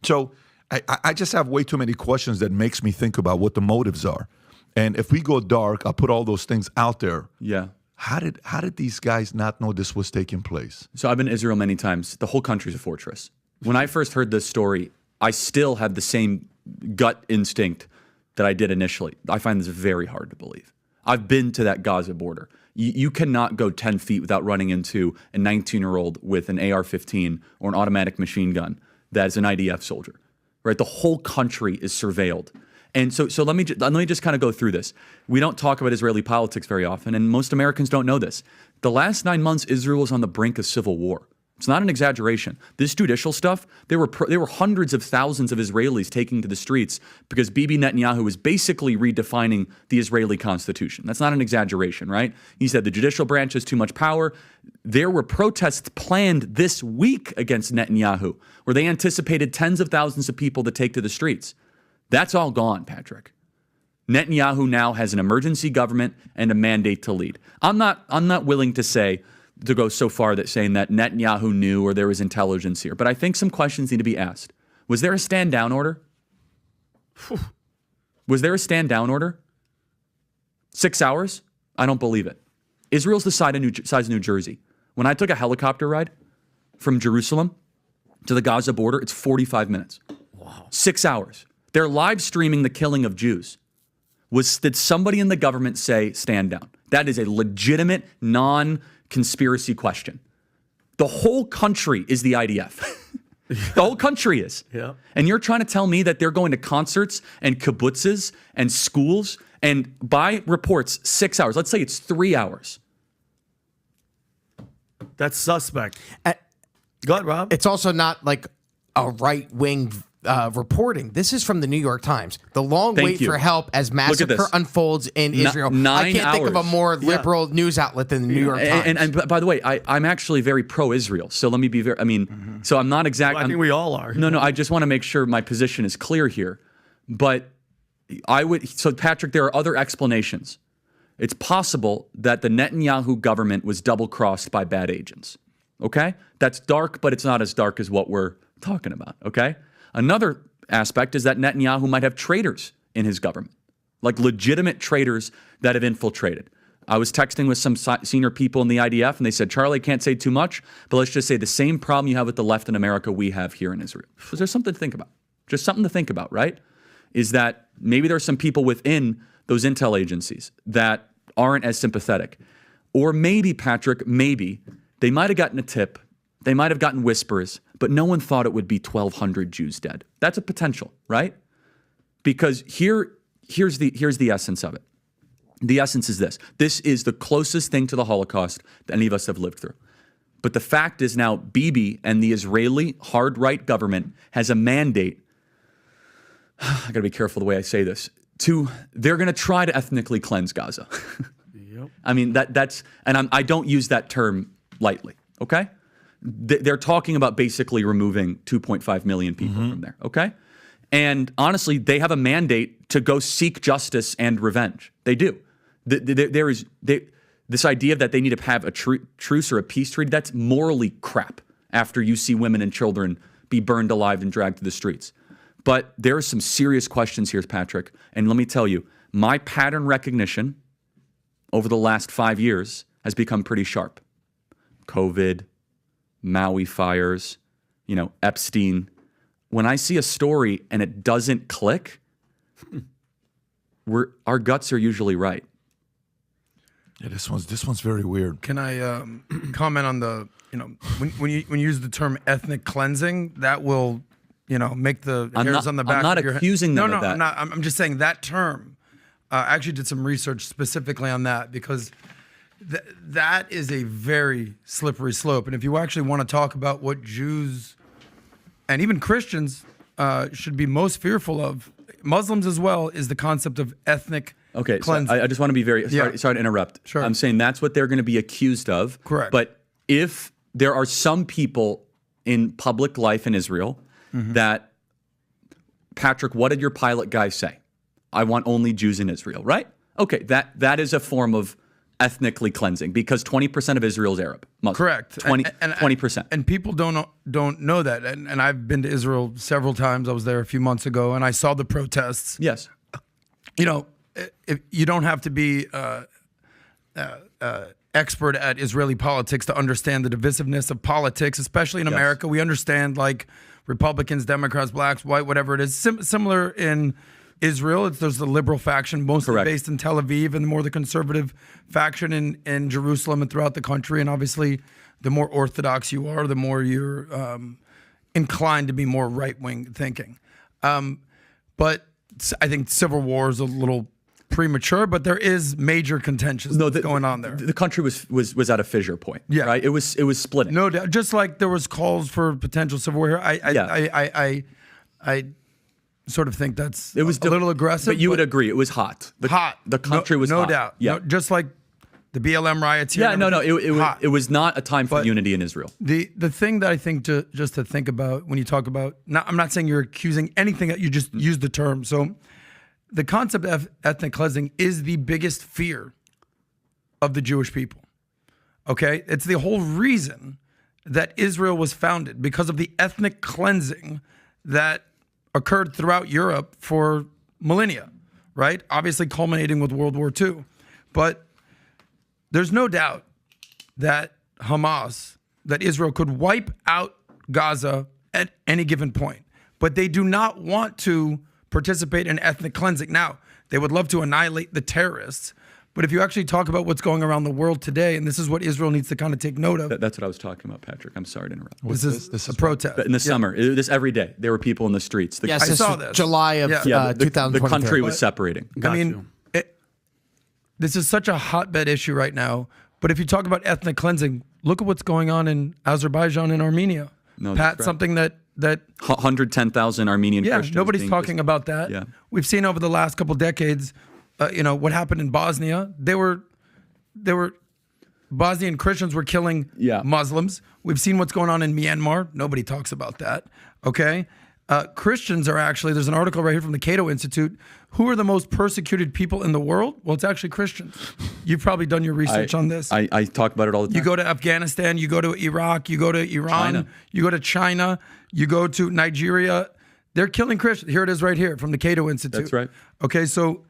So I just have way too many questions that makes me think about what the motives are. And if we go dark, I'll put all those things out there. Yeah. How did these guys not know this was taking place? So I've been to Israel many times. The whole country's a fortress. When I first heard this story, I still have the same gut instinct that I did initially. I find this very hard to believe. I've been to that Gaza border. You cannot go 10 feet without running into a 19-year-old with an AR-15 or an automatic machine gun that is an IDF soldier, right? The whole country is surveilled. And so let me just kind of go through this. We don't talk about Israeli politics very often, and most Americans don't know this. The last 9 months, Israel was on the brink of civil war. It's not an exaggeration. This judicial stuff, there were hundreds of thousands of Israelis taking to the streets because Bibi Netanyahu was basically redefining the Israeli constitution. That's not an exaggeration, right? He said the judicial branch has too much power. There were protests planned this week against Netanyahu, where they anticipated tens of thousands of people to take to the streets. That's all gone, Patrick. Netanyahu now has an emergency government and a mandate to lead. I'm not willing to go so far that saying that Netanyahu knew or there was intelligence here, but I think some questions need to be asked. Was there a stand down order? Was there a stand down order? 6 hours? I don't believe it. Israel's the size of New Jersey. When I took a helicopter ride from Jerusalem to the Gaza border, it's 45 minutes. Wow. 6 hours. They're live streaming the killing of Jews. Did somebody in the government say stand down? That is a legitimate, non-conspiracy question. The whole country is the IDF. The whole country is. Yeah. And you're trying to tell me that they're going to concerts and kibbutzes and schools and by reports 6 hours. Let's say it's 3 hours. That's suspect. Go ahead, Rob. It's also not like a right-wing reporting. This is from the New York Times. The long wait for help as massacre unfolds in Israel. 9 I can't think of a hours. more liberal news outlet than the New York Times. And by the way, I'm actually very pro-Israel. So let me be very, so I'm not exactly. Well, I think we all are. No, I just want to make sure my position is clear here. But so Patrick, there are other explanations. It's possible that the Netanyahu government was double-crossed by bad agents. Okay? That's dark, but it's not as dark as what we're talking about. Okay? Another aspect is that Netanyahu might have traitors in his government, like legitimate traitors that have infiltrated. I was texting with some senior people in the IDF, and they said, Charlie, I can't say too much, but let's just say the same problem you have with the left in America we have here in Israel. So there's something to think about. Just something to think about, right? Is that maybe there's some people within those intel agencies that aren't as sympathetic. Or maybe, Patrick, maybe they might have gotten a tip. They might have gotten whispers, but no one thought it would be 1,200 Jews dead. That's a potential, right? Because here's the essence of it. The essence is this. This is the closest thing to the Holocaust that any of us have lived through. But the fact is now Bibi and the Israeli hard right government has a mandate. I got to be careful the way I say this. They're going to try to ethnically cleanse Gaza. Yep. I mean, I don't use that term lightly, okay? They're talking about basically removing 2.5 million people from there, okay? And honestly, they have a mandate to go seek justice and revenge. They do. This idea that they need to have a truce or a peace treaty, that's morally crap after you see women and children be burned alive and dragged to the streets. But there are some serious questions here, Patrick. And let me tell you, my pattern recognition over the last 5 years has become pretty sharp. COVID, Maui fires, Epstein. When I see a story and it doesn't click, our guts are usually right. Yeah, this one's very weird. Can I comment on the when you use the term ethnic cleansing, that will make the hairs on the back. I'm not of your accusing them of that. I'm just saying that term. I actually did some research specifically on that because that is a very slippery slope. And if you actually want to talk about what Jews and even Christians should be most fearful of, Muslims as well, is the concept of ethnic cleansing. So I just want to be very sorry to interrupt. Sure. I'm saying that's what they're going to be accused of. Correct. But if there are some people in public life in Israel that, Patrick, what did your pilot guy say? I want only Jews in Israel, right? Okay, that is a form of ethnically cleansing because 20% of Israel is Arab. Muslim. Correct. 20%. And people don't know that. And I've been to Israel several times. I was there a few months ago, and I saw the protests. Yes. You know, if you don't have to be expert at Israeli politics to understand the divisiveness of politics, especially in America. We understand like Republicans, Democrats, blacks, white, whatever it is. Similar in Israel, there's the liberal faction, mostly based in Tel Aviv, and more the conservative faction in Jerusalem and throughout the country. And obviously, the more orthodox you are, the more you're inclined to be more right-wing thinking. But I think civil war is a little premature, but there is major contention going on there. The country was at a fissure point. Yeah, right. It was splitting. No doubt. Just like there was calls for potential civil war here. I sort of think that's a little aggressive. But you would agree it was hot. The country was hot. No doubt. Yeah. No, just like the BLM riots here. Yeah. It was not a time for unity in Israel. The thing that I think just to think about when you talk about, I'm not saying you're accusing anything, you just use the term. So the concept of ethnic cleansing is the biggest fear of the Jewish people. Okay? It's the whole reason that Israel was founded, because of the ethnic cleansing that occurred throughout Europe for millennia, right? Obviously culminating with World War II. But there's no doubt that Israel could wipe out Gaza at any given point. But they do not want to participate in ethnic cleansing. Now, they would love to annihilate the terrorists, but if you actually talk about what's going around the world today, and this is what Israel needs to kind of take note of. That's what I was talking about, Patrick. I'm sorry to interrupt. This is a protest. In the summer, this every day, there were people in the streets. I saw this. July of 2023. The country was separating. This is such a hotbed issue right now, but if you talk about ethnic cleansing, look at what's going on in Azerbaijan and Armenia. Something that 110,000 Armenian Christians. Nobody's talking about that. Yeah. We've seen over the last couple decades, what happened in Bosnia. They were Bosnian Christians were killing Muslims. We've seen what's going on in Myanmar. Nobody talks about that. Okay. Christians are actually, there's an article right here from the Cato Institute. Who are the most persecuted people in the world? Well, it's actually Christians. You've probably done your research on this. I talk about it all the time. You go to Afghanistan, you go to Iraq, you go to Iran, you go to China, you go to Nigeria. They're killing Christians. Here it is right here from the Cato Institute. That's right. Okay, so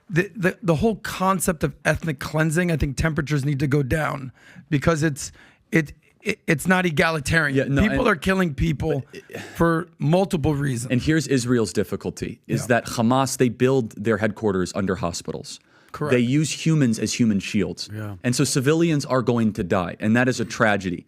the whole concept of ethnic cleansing, I think temperatures need to go down because it's not egalitarian. People are killing people for multiple reasons. And here's Israel's difficulty, is that Hamas, they build their headquarters under hospitals. Correct. They use humans as human shields. Yeah. And so civilians are going to die, and that is a tragedy.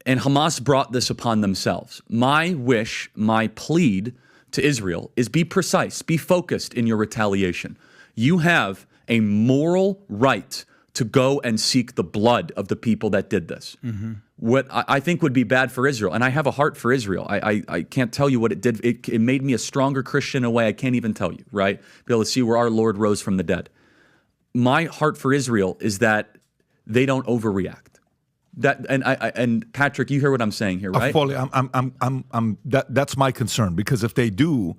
And Hamas brought this upon themselves. My wish, my plead to Israel is be precise, be focused in your retaliation. You have a moral right to go and seek the blood of the people that did this. Mm-hmm. What I think would be bad for Israel, and I have a heart for Israel. I can't tell you what it did. It made me a stronger Christian in a way I can't even tell you, right? Be able to see where our Lord rose from the dead. My heart for Israel is that they don't overreact. And Patrick, you hear what I'm saying here, right? Fully, that's my concern, because if they do,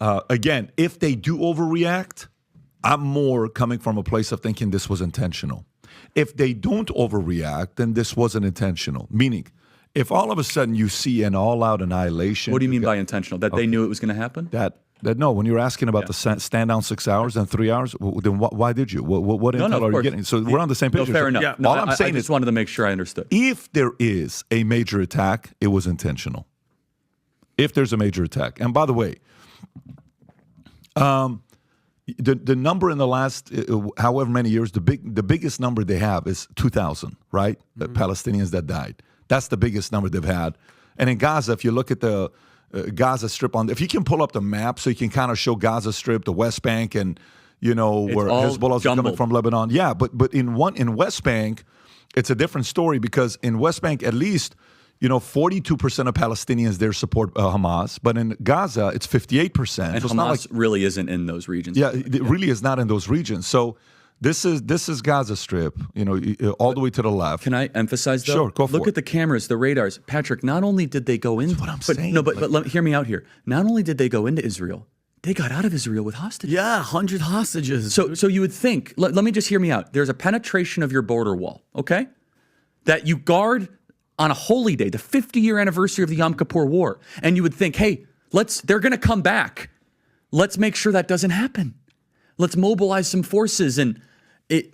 again, if they do overreact, I'm more coming from a place of thinking this was intentional. If they don't overreact, then this wasn't intentional. Meaning, if all of a sudden you see an all-out annihilation. What do you mean by intentional? That they knew it was going to happen? No, when you're asking about the stand down 6 hours and 3 hours, then why did you? What intel are you getting? So we're on the same page. No, fair enough. Yeah. All I'm saying I just wanted to make sure I understood. If there is a major attack, it was intentional. If there's a major attack. And by the way, the number in the last however many years, the biggest number they have is 2,000, right? The Palestinians that died. That's the biggest number they've had. And in Gaza, if you look at the Gaza Strip if you can pull up the map so you can kind of show Gaza Strip, the West Bank, and where Hezbollah's coming from Lebanon. Yeah, but in West Bank, it's a different story, because in West Bank, at least 42% of Palestinians there support Hamas, but in Gaza it's 58%. And so Hamas really isn't in those regions. Yeah, it really is not in those regions. So this is Gaza Strip, all the way to the left. Can I emphasize though? Sure, go for it. Look at the cameras, the radars. Patrick, not only did they go in, that's what I'm saying. But hear me out here. Not only did they go into Israel, They got out of Israel with hostages. Yeah, 100 hostages. So you would think, let me just hear me out. There's a penetration of your border wall, okay? That you guard on a holy day, the 50-year anniversary of the Yom Kippur War. And you would think, hey, they're going to come back. Let's make sure that doesn't happen. Let's mobilize some forces. And it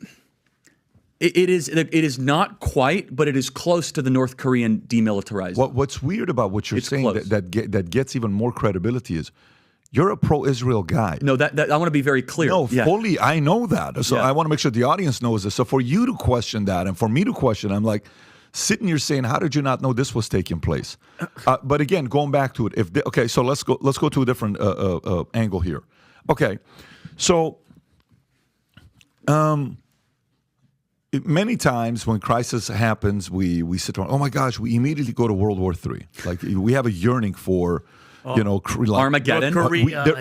is not quite, but it is close to the North Korean demilitarized. What's weird about what you're saying close. that gets even more credibility is you're a pro-Israel guy. No, that I want to be very clear. No, fully, I know that. So I want to make sure the audience knows this. So for you to question that and for me to question, I'm like sitting here saying, how did you not know this was taking place? But again, going back to it, okay, so let's go to a different angle here. Okay, so many times when crisis happens, we sit around, oh my gosh, we immediately go to World War III. Like we have a yearning for, Armageddon.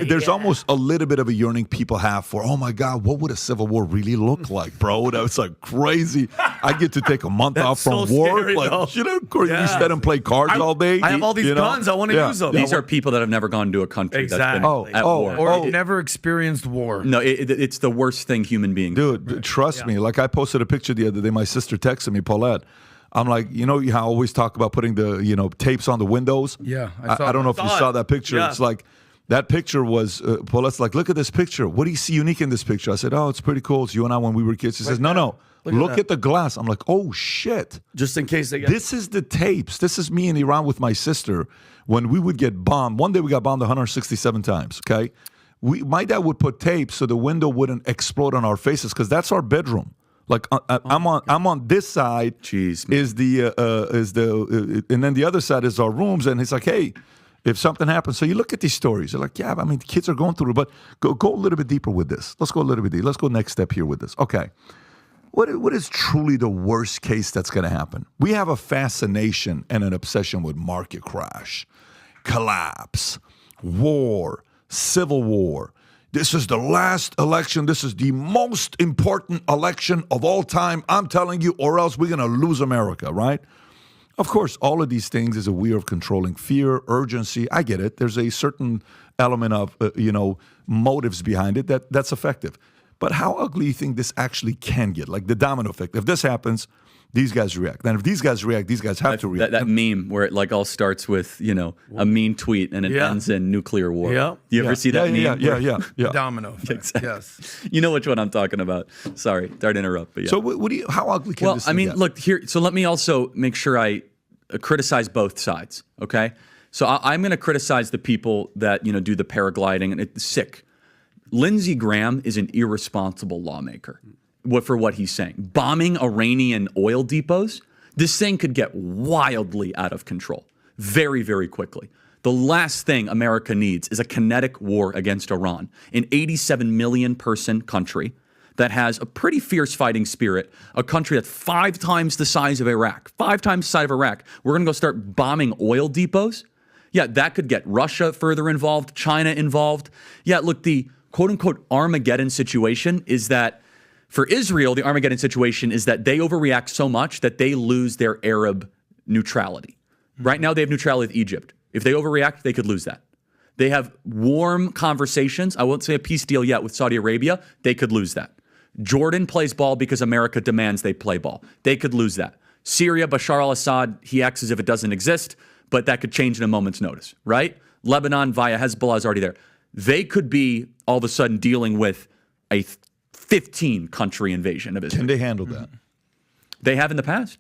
There's almost a little bit of a yearning people have for, oh my God, what would a civil war really look like, bro? That's like crazy. I get to take a month off from work. Scary, like, instead and play cards all day. I have all these guns. I want to use them. These are people that have never gone to a country that's been at war. Or never experienced war. No, it's the worst thing human beings. Dude, trust me. Like I posted a picture the other day. My sister texted me, Paulette. I'm like, you know how I always talk about putting the, tapes on the windows? Yeah. I don't know if you saw that picture. Yeah. It's like, that picture was, Paulette's like, look at this picture. What do you see unique in this picture? I said, oh, it's pretty cool. It's you and I when we were kids. She says, no. Look at the glass. I'm like, oh, shit. Just in case they get... This is the tapes. This is me in Iran with my sister when we would get bombed. One day we got bombed 167 times, okay? My dad would put tapes so the window wouldn't explode on our faces because that's our bedroom. Like I'm on this side. Jeez, and then the other side is our rooms. And he's like, hey, if something happens, so you look at these stories. You're like, yeah, I mean, kids are going through it, but go a little bit deeper with this. Let's go a little bit deeper. Let's go next step here with this. Okay, what is truly the worst case that's going to happen? We have a fascination and an obsession with market crash, collapse, war, civil war. This is the last election. This is the most important election of all time. I'm telling you, or else we're going to lose America, right? Of course, all of these things is a way of controlling fear, urgency. I get it. There's a certain element of, motives behind it that's effective. But how ugly do you think this actually can get? Like the domino effect. If this happens, these guys react. Then if these guys react, these guys have to react. That meme where it like all starts with, a mean tweet and it ends in nuclear war. Yeah. You ever see that meme? Yeah. Domino effect. Exactly. Yes. You know which one I'm talking about. Sorry to interrupt. But yeah. So how ugly can this get? Look here. So let me also make sure I criticize both sides. Okay. So I'm going to criticize the people that, do the paragliding and it's sick. Lindsey Graham is an irresponsible lawmaker. For what he's saying. Bombing Iranian oil depots, this thing could get wildly out of control very, very quickly. The last thing America needs is a kinetic war against Iran, an 87 million person country that has a pretty fierce fighting spirit, a country that's 5 times the size of Iraq. 5 times the size of Iraq. We're going to go start bombing oil depots? Yeah, that could get Russia further involved, China involved. Yeah, look, the quote-unquote Armageddon situation is that for Israel, the Armageddon situation is that they overreact so much that they lose their Arab neutrality. Right now, they have neutrality with Egypt. If they overreact, they could lose that. They have warm conversations. I won't say a peace deal yet with Saudi Arabia. They could lose that. Jordan plays ball because America demands they play ball. They could lose that. Syria, Bashar al-Assad, he acts as if it doesn't exist, but that could change in a moment's notice, right? Lebanon via Hezbollah is already there. They could be all of a sudden dealing with a 15-country invasion of Israel. Can they handle that? They have in the past.